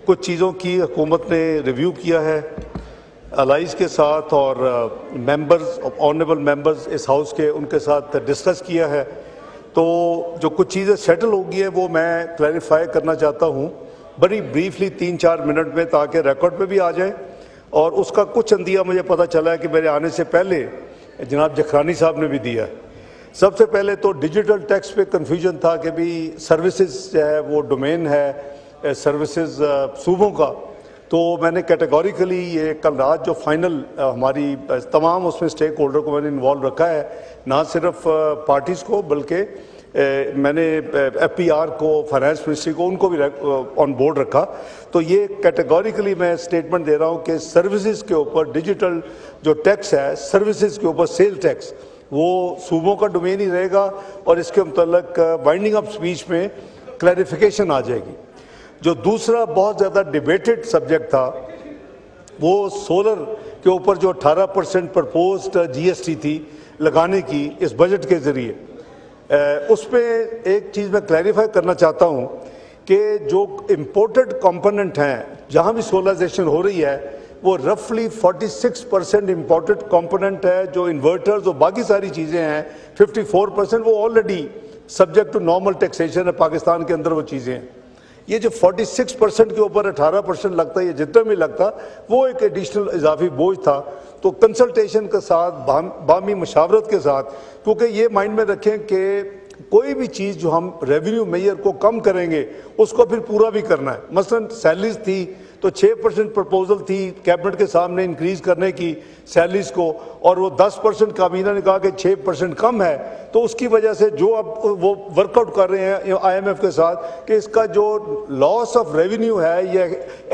कुछ चीज़ों की हुकूमत ने रिव्यू किया है अलाइज के साथ और मेंबर्स ऑनरेबल मेंबर्स इस हाउस के उनके साथ डिस्कस किया है। तो जो कुछ चीज़ें सेटल हो गई हैं वो मैं क्लैरिफाई करना चाहता हूँ बड़ी ब्रीफली 3-4 मिनट में, ताकि रिकॉर्ड पे भी आ जाए। और उसका कुछ अंदिया मुझे पता चला है कि मेरे आने से पहले जनाब जखरानी साहब ने भी दिया है। सबसे पहले तो डिजिटल टैक्स पे कन्फ्यूजन था कि भी सर्विसेज जो है वो डोमेन है सर्विसेज सूबों का, तो मैंने कैटेगोरिकली ये कल रात जो फाइनल हमारी तमाम उसमें स्टेक होल्डर को मैंने इन्वॉल्व रखा है, ना सिर्फ पार्टीज़ को बल्कि मैंने FPR को, फाइनेंस मिनिस्ट्री को, उनको भी ऑन बोर्ड रखा। तो ये कैटेगोरिकली मैं स्टेटमेंट दे रहा हूँ कि सर्विसेज के ऊपर डिजिटल जो टैक्स है, सर्विसेज के ऊपर सेल टैक्स, वो सूबों का डोमेन ही रहेगा और इसके मुतल्लिक वाइंडिंग अप स्पीच में क्लैरिफिकेशन आ जाएगी। जो दूसरा बहुत ज़्यादा डिबेटेड सब्जेक्ट था वो सोलर के ऊपर जो 18% प्रपोज्ड GST थी लगाने की इस बजट के ज़रिए, उस पर एक चीज़ मैं क्लैरिफाई करना चाहता हूँ कि जो इम्पोर्टेड कंपोनेंट हैं जहाँ भी सोलराइजेशन हो रही है वो रफली 46% इम्पोर्टेड कंपोनेंट है। जो इन्वर्टर्स और बाकी सारी चीज़ें हैं 54% वो already subject to normal taxation है पाकिस्तान के अंदर वो चीज़ें हैं। ये जो 46% के ऊपर 18% लगता है, ये जितना भी लगता वो एक एडिशनल इजाफी बोझ था। तो कंसल्टेशन के साथ बामी मशावरत के साथ, क्योंकि ये माइंड में रखें कि कोई भी चीज़ जो हम रेवेन्यू मेजर को कम करेंगे उसको फिर पूरा भी करना है। मसलन सैलरीज थी तो 6% प्रपोजल थी कैबिनेट के सामने इंक्रीज करने की सैलरीज को, और वो 10% काबीना ने कहा कि 6% कम है। तो उसकी वजह से जो अब वो वर्कआउट कर रहे हैं IMF के साथ कि इसका जो लॉस ऑफ रेवेन्यू है या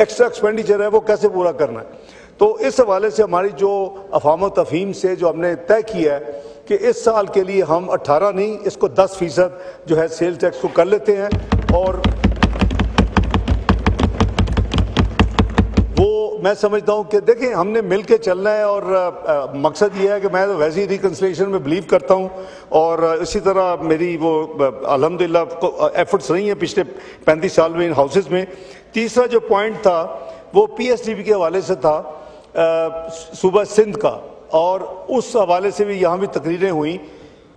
एक्स्ट्रा एक्सपेंडिचर है वो कैसे पूरा करना है। तो इस हवाले से हमारी जो अफाम तफहीम से जो हमने तय किया है कि इस साल के लिए हम 18 नहीं, इसको 10% जो है सेल टैक्स को कर लेते हैं। और वो मैं समझता हूँ कि देखें हमने मिल के चलना है और मकसद ये है कि मैं तो वैसे ही रिकन्सिलिएशन में बिलीव करता हूँ और इसी तरह मेरी वो अल्हम्दुलिल्लाह एफर्ट्स रही हैं पिछले 35 साल में इन हाउसेस में। तीसरा जो पॉइंट था वो PSDB के हवाले से था सूबा सिंध का, और उस हवाले से भी यहाँ भी तकरीरें हुई।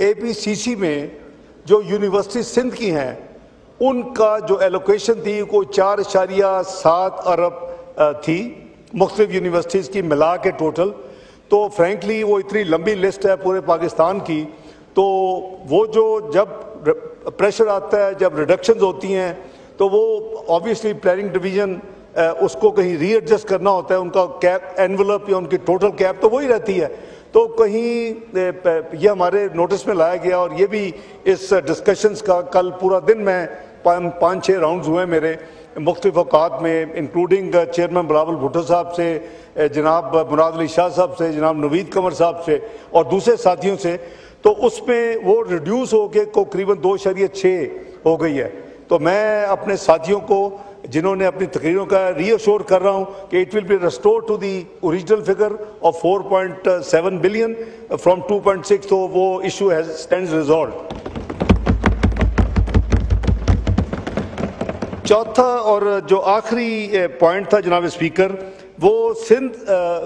APCC में जो यूनिवर्सिटी सिंध की हैं उनका जो एलोकेशन थी वो 4.7 अरब थी मुख्तलिफ यूनिवर्सिटीज़ की मिला के टोटल। तो फ्रेंकली वो इतनी लंबी लिस्ट है पूरे पाकिस्तान की, तो वो जो जब प्रेशर आता है, जब रिडक्शंस होती हैं, तो वो ऑब्वियसली प्लानिंग डिवीज़न उसको कहीं रीएडजस्ट करना होता है। उनका कैप एनवलप या उनकी टोटल कैप तो वही रहती है। तो कहीं ये हमारे नोटिस में लाया गया और ये भी इस डिस्कशंस का कल पूरा दिन में 5-6 राउंड्स हुए मेरे मुख्तलिफ औकात में, इंक्लूडिंग चेयरमैन बिलावल भुट्टो साहब से, जनाब मुराद अली शाह साहब से, जनाब नवीद कमर साहब से और दूसरे साथियों से। तो उसमें वो रिड्यूस हो के तकरीबन 2.6 हो गई है। तो मैं अपने साथियों को जिन्होंने अपनी तकरीरों का रीअश्योर कर रहा हूँ कि it will be restore to the original figure of 4.7 billion from 2.6, तो वो इशू हैज स्टैंड्स रिजॉल्व। चौथा और जो आखिरी पॉइंट था जनाब स्पीकर, वो सिंध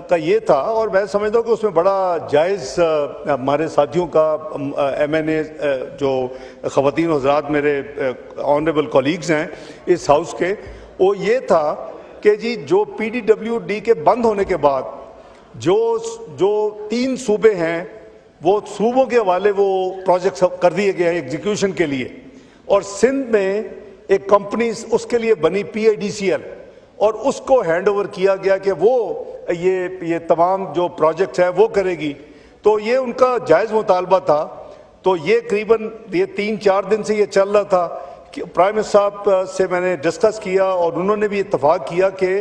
का ये था, और मैं समझता हूँ कि उसमें बड़ा जायज़ हमारे साथियों का MNA जो ख़वातीन हज़रात मेरे ऑनरेबल कॉलीग्स हैं इस हाउस के, वो ये था कि जी जो PDWD के बंद होने के बाद जो 3 सूबे हैं वो सूबों के हवाले वो प्रोजेक्ट्स कर दिए गए हैं एग्जीक्यूशन के लिए, और सिंध में एक कंपनी उसके लिए बनी PIDCL, और उसको हैंड ओवर किया गया कि वो ये तमाम जो प्रोजेक्ट्स हैं वो करेगी। तो ये उनका जायज़ मुतालबा था। तो ये करीबन 3-4 दिन से ये चल रहा था कि प्राइम मिनिस्टर साहब से मैंने डिस्कस किया और उन्होंने भी इत्तफाक किया कि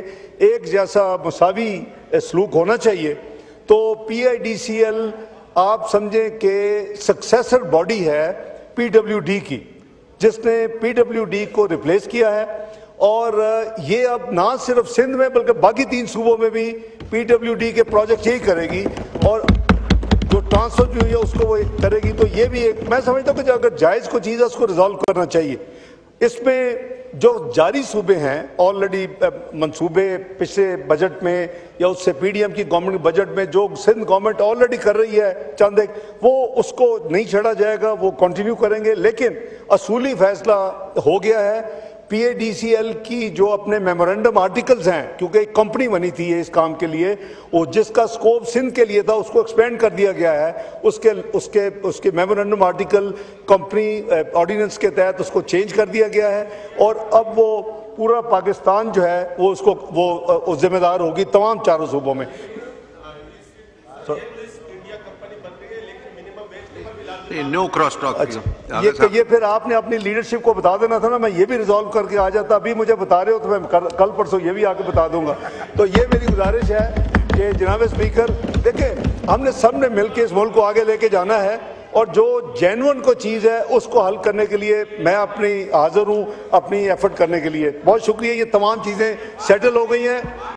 एक जैसा मसावी सलूक होना चाहिए। तो PIDCL आप समझें कि सक्सेसर बॉडी है PWD की, जिसने PWD को रिप्लेस किया है, और ये अब ना सिर्फ सिंध में बल्कि बाकी 3 सूबों में भी PWD के प्रोजेक्ट यही करेगी, और जो ट्रांसफर भी हुई है उसको वो करेगी। तो ये भी एक मैं समझता हूँ कि अगर जायज़ को चीज़ है उसको रिजॉल्व करना चाहिए। इसमें جو جاری صوبے ہیں آلریڈی منصوبے پچھلے بجٹ میں یا اس سے پی ڈی ایم کی گورنمنٹ بجٹ میں جو سندھ گورنمنٹ آلریڈی کر رہی ہے چند ایک، وہ اس کو نہیں چھڑا جائے گا، وہ کنٹینیو کریں گے. لیکن اصولی فیصلہ ہو گیا ہے پی اے ڈی سی ایل کی جو اپنے میمورنڈم آرٹیکلز ہیں، کیونکہ ایک کمپنی بنی تھی اس کام کے لیے، وہ جس کا سکوپ سندھ کے لیے تھا اس کو ایکسپینڈ کر دیا گیا ہے. اس کے میمورنڈم آرٹیکل کمپنی آرڈیننس کے تحت اس کو چینج کر دیا گیا ہے، اور اب وہ پورا پاکستان جو ہے وہ اس کو وہ ذمہ دار ہوگی تمام چاروں صوبوں میں. نو کراس ٹاک. یہ پھر آپ نے اپنی لیڈرشپ کو بتا دینا تھا نا، میں یہ بھی ریزالو کر کے آ جاتا. ابھی مجھے بتا رہے ہو تو میں کل پرسوں یہ بھی آ کے بتا دوں گا. تو یہ میری گزارش ہے کہ جناب اسپیکر دیکھیں، ہم نے سب نے مل کے اس ملک کو آگے لے کے جانا ہے، اور جو جینون کو چیز ہے اس کو حل کرنے کے لیے میں اپنی حاضر ہوں اپنی ایفرٹ کرنے کے لیے. بہت شکریہ. یہ تمام چیزیں سیٹل ہو گئی ہیں.